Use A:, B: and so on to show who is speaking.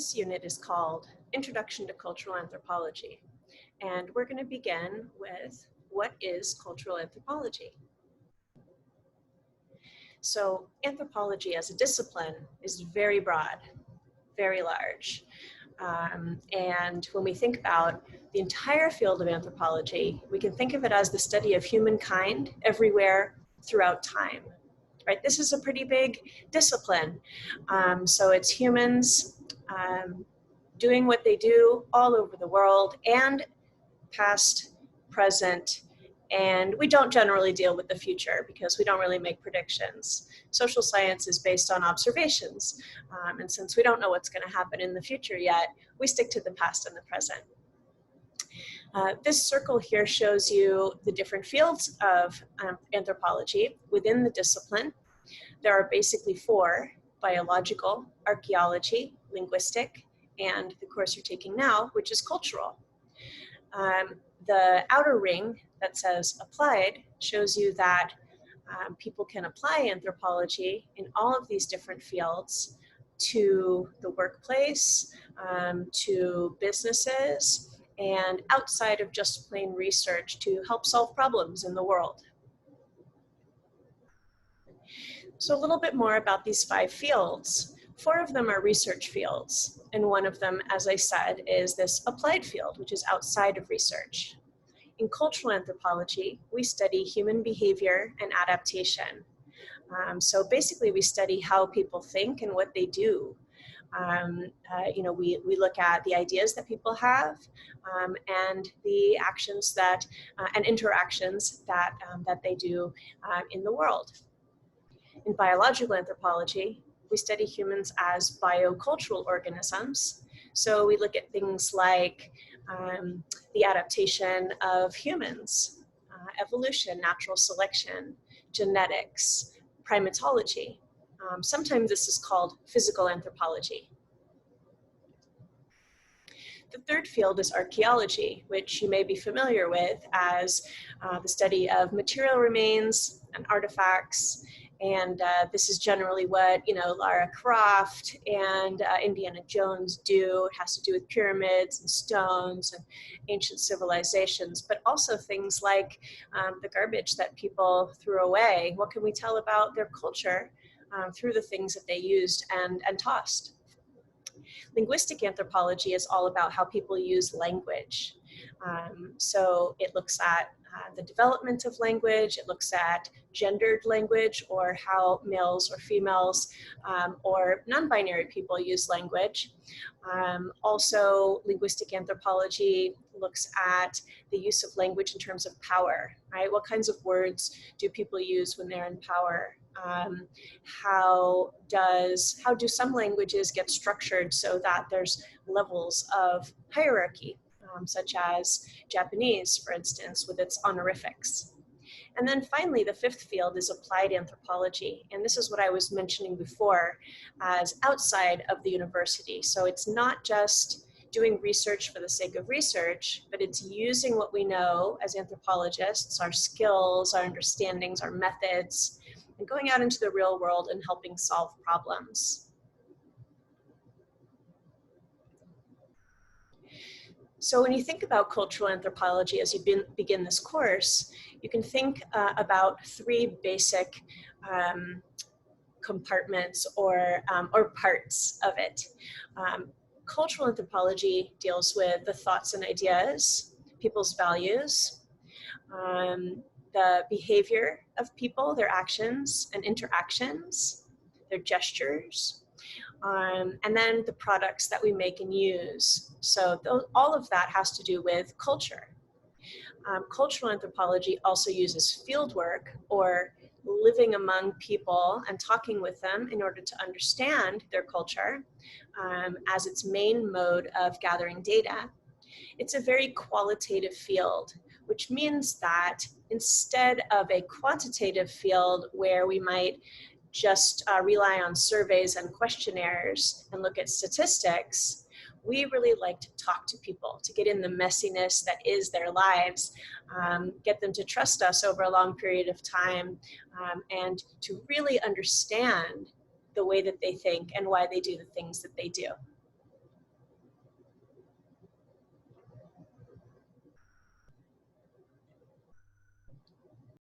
A: This unit is called Introduction to Cultural Anthropology, and we're going to begin with what is cultural anthropology? So anthropology as a discipline is very broad, very large. And when we think about the entire field of anthropology, we can think of it as the study of humankind everywhere throughout time. Right? This is a pretty big discipline. So it's humans doing what they do all over the world, and past, present, and we don't generally deal with the future because we don't really make predictions. Social science is based on observations, and since we don't know what's going to happen in the future yet, we stick to the past and the present. This circle here shows you the different fields of anthropology within the discipline. There are basically four: biological, archaeology, linguistic, and the course you're taking now, which is cultural. The outer ring that says applied shows you that people can apply anthropology in all of these different fields to the workplace, to businesses, and outside of just plain research to help solve problems in the world. So a little bit more about these 5 fields. 4 of them are research fields, and one of them, as I said, is this applied field, which is outside of research. In cultural anthropology, we study human behavior and adaptation. So basically, we study how people think and what they do. We look at the ideas that people have and the actions that and interactions that they do in the world. In biological anthropology, we study humans as biocultural organisms. So we look at things like the adaptation of humans, evolution, natural selection, genetics, primatology. Sometimes this is called physical anthropology. The third field is archaeology, which you may be familiar with as the study of material remains and artifacts. And this is generally what, Lara Croft and Indiana Jones do. It has to do with pyramids and stones and ancient civilizations, but also things like the garbage that people threw away. What can we tell about their culture through the things that they used and tossed? Linguistic anthropology is all about how people use language. So it looks at the development of language, it looks at gendered language, or how males or females or non-binary people use language. Also, linguistic anthropology looks at the use of language in terms of power, right? What kinds of words do people use when they're in power? How do some languages get structured so that there's levels of hierarchy, such as Japanese, for instance, with its honorifics. And then finally, the 5th field is applied anthropology. And this is what I was mentioning before as outside of the university. So it's not just doing research for the sake of research, but it's using what we know as anthropologists, our skills, our understandings, our methods, and going out into the real world and helping solve problems. So when you think about cultural anthropology as you begin this course, you can think about 3 basic compartments or parts of it. Cultural anthropology deals with the thoughts and ideas, people's values, the behavior of people, their actions and interactions, their gestures, and then the products that we make and use. So all of that has to do with culture. Cultural anthropology also uses fieldwork, or living among people and talking with them in order to understand their culture as its main mode of gathering data. It's a very qualitative field, which means that instead of a quantitative field where we might just rely on surveys and questionnaires and look at statistics, we really like to talk to people, to get in the messiness that is their lives, get them to trust us over a long period of time, and to really understand the way that they think and why they do the things that they do.